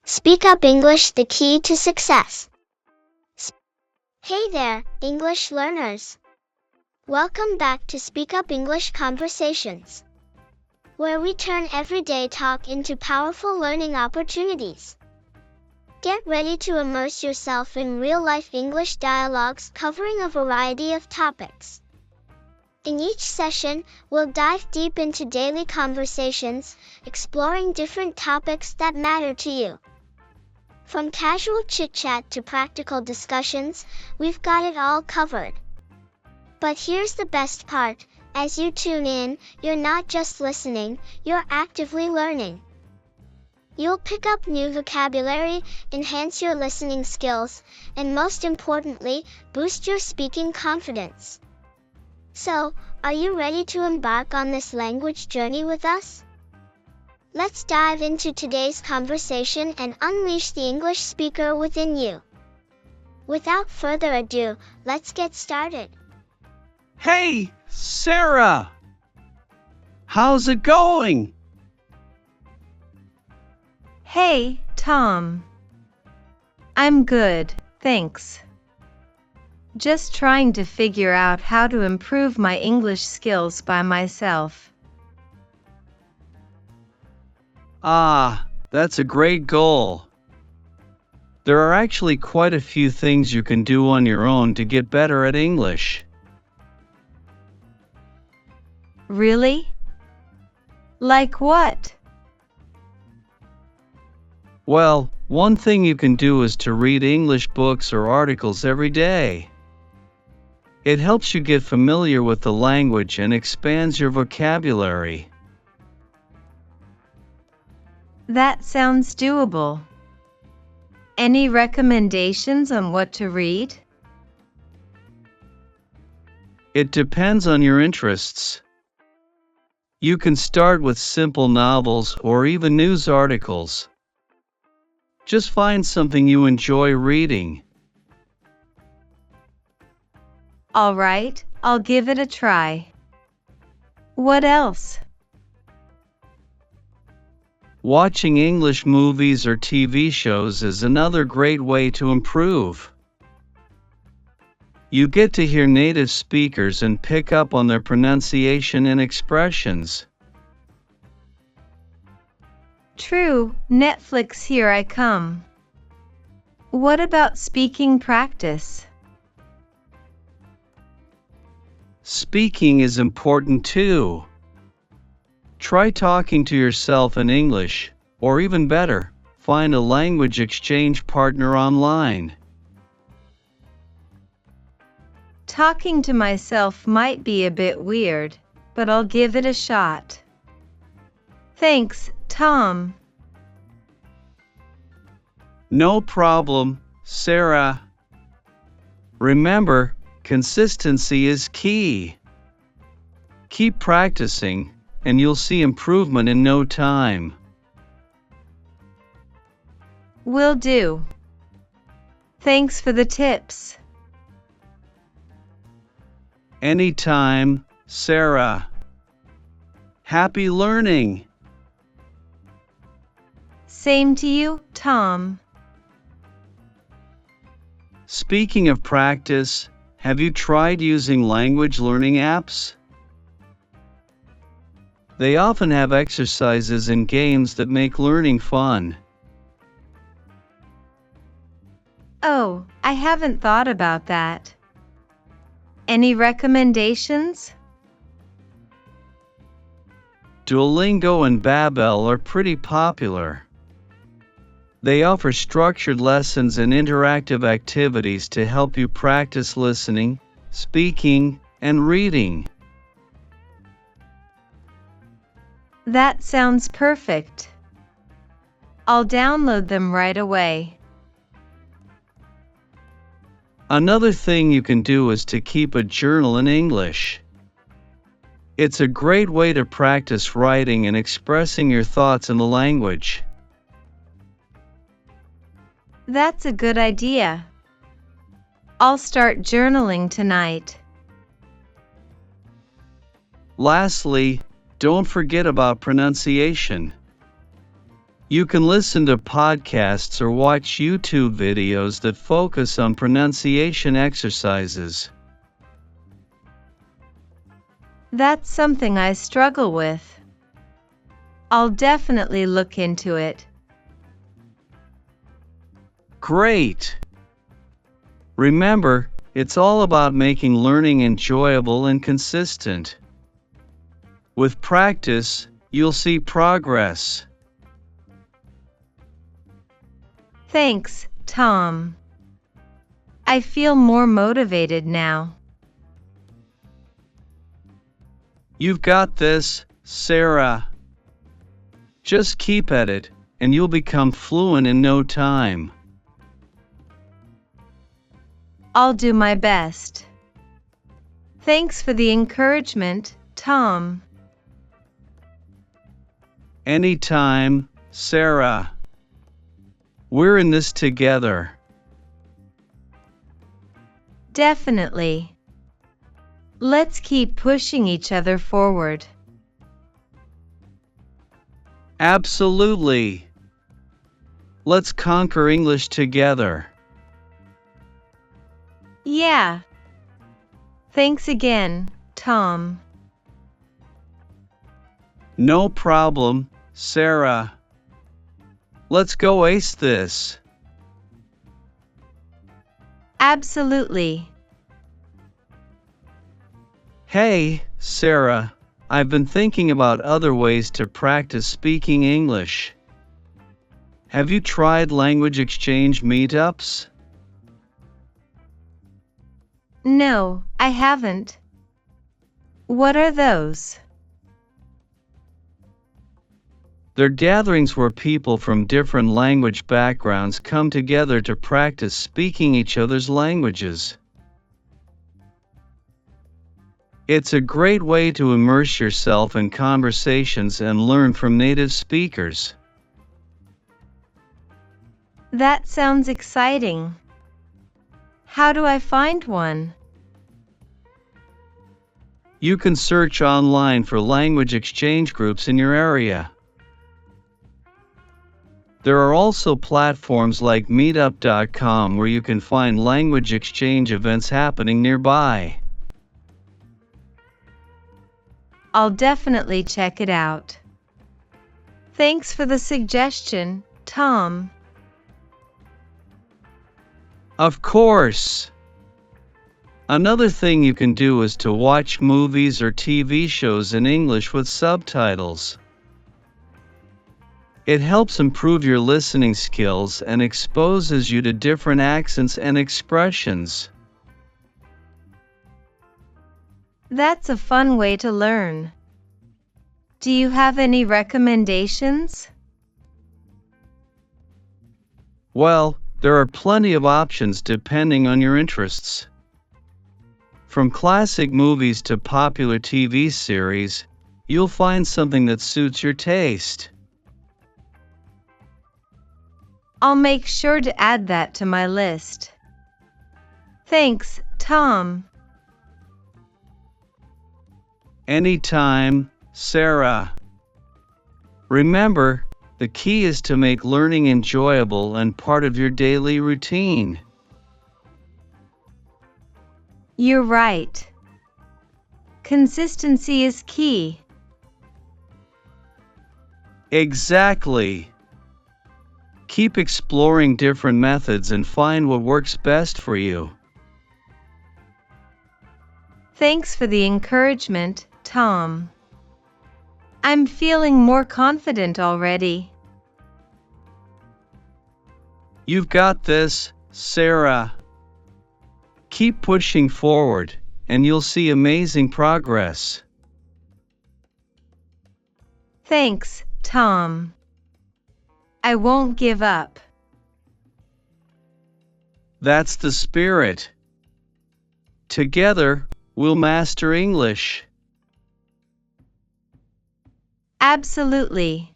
Speak Up English, the key to success. Hey there, English learners. Welcome back to Speak Up English Conversations, where we turn everyday talk into powerful learning opportunities. Get ready to immerse yourself in real-life English dialogues covering a variety of topics. In each session, we'll dive deep into daily conversations, exploring different topics that matter to you. From casual chit-chat to practical discussions, we've got it all covered. But here's the best part: as you tune in, you're not just listening, you're actively learning. You'll pick up new vocabulary, enhance your listening skills, and most importantly, boost your speaking confidence. So, are you ready to embark on this language journey with us? Let's dive into today's conversation and unleash the English speaker within you. Without further ado, let's get started. Hey, Sarah! How's it going? Hey, Tom. I'm good, thanks. Just trying to figure out how to improve my English skills by myself. That's a great goal. There are actually quite a few things you can do on your own to get better at English. Really? Like what? Well, one thing you can do is to read English books or articles every day. It helps you get familiar with the language and expands your vocabulary. That sounds doable. Any recommendations on what to read? It depends on your interests. You can start with simple novels or even news articles. Just find something you enjoy reading. All right, I'll give it a try. What else? Watching English movies or TV shows is another great way to improve. You get to hear native speakers and pick up on their pronunciation and expressions. True, Netflix, here I come. What about speaking practice? Speaking is important too. Try talking to yourself in English, or even better, find a language exchange partner online. Talking to myself might be a bit weird, but I'll give it a shot. Thanks, Tom. No problem, Sarah. Remember, consistency is key. Keep practicing, and you'll see improvement in no time. Will do. Thanks for the tips. Anytime, Sarah. Happy learning. Same to you, Tom. Speaking of practice, have you tried using language learning apps? They often have exercises and games that make learning fun. Oh, I haven't thought about that. Any recommendations? Duolingo and Babbel are pretty popular. They offer structured lessons and interactive activities to help you practice listening, speaking, and reading. That sounds perfect. I'll download them right away. Another thing you can do is to keep a journal in English. It's a great way to practice writing and expressing your thoughts in the language. That's a good idea. I'll start journaling tonight. Lastly, don't forget about pronunciation. You can listen to podcasts or watch YouTube videos that focus on pronunciation exercises. That's something I struggle with. I'll definitely look into it. Great! Remember, it's all about making learning enjoyable and consistent. With practice, you'll see progress. Thanks, Tom. I feel more motivated now. You've got this, Sarah. Just keep at it, and you'll become fluent in no time. I'll do my best. Thanks for the encouragement, Tom. Anytime, Sarah. We're in this together. Definitely. Let's keep pushing each other forward. Absolutely. Let's conquer English together. Yeah. Thanks again, Tom. No problem, Sarah. Let's go ace this. Absolutely. Hey, Sarah, I've been thinking about other ways to practice speaking English. Have you tried language exchange meetups? No, I haven't. What are those? They're gatherings where people from different language backgrounds come together to practice speaking each other's languages. It's a great way to immerse yourself in conversations and learn from native speakers. That sounds exciting. How do I find one? You can search online for language exchange groups in your area. There are also platforms like meetup.com where you can find language exchange events happening nearby. I'll definitely check it out. Thanks for the suggestion, Tom. Of course! Another thing you can do is to watch movies or TV shows in English with subtitles. It helps improve your listening skills and exposes you to different accents and expressions. That's a fun way to learn. Do you have any recommendations? Well, there are plenty of options depending on your interests. From classic movies to popular TV series, you'll find something that suits your taste. I'll make sure to add that to my list. Thanks, Tom. Anytime, Sarah. Remember, the key is to make learning enjoyable and part of your daily routine. You're right. Consistency is key. Exactly. Keep exploring different methods and find what works best for you. Thanks for the encouragement, Tom. I'm feeling more confident already. You've got this, Sarah. Keep pushing forward, and you'll see amazing progress. Thanks, Tom. I won't give up. That's the spirit. Together, we'll master English. Absolutely.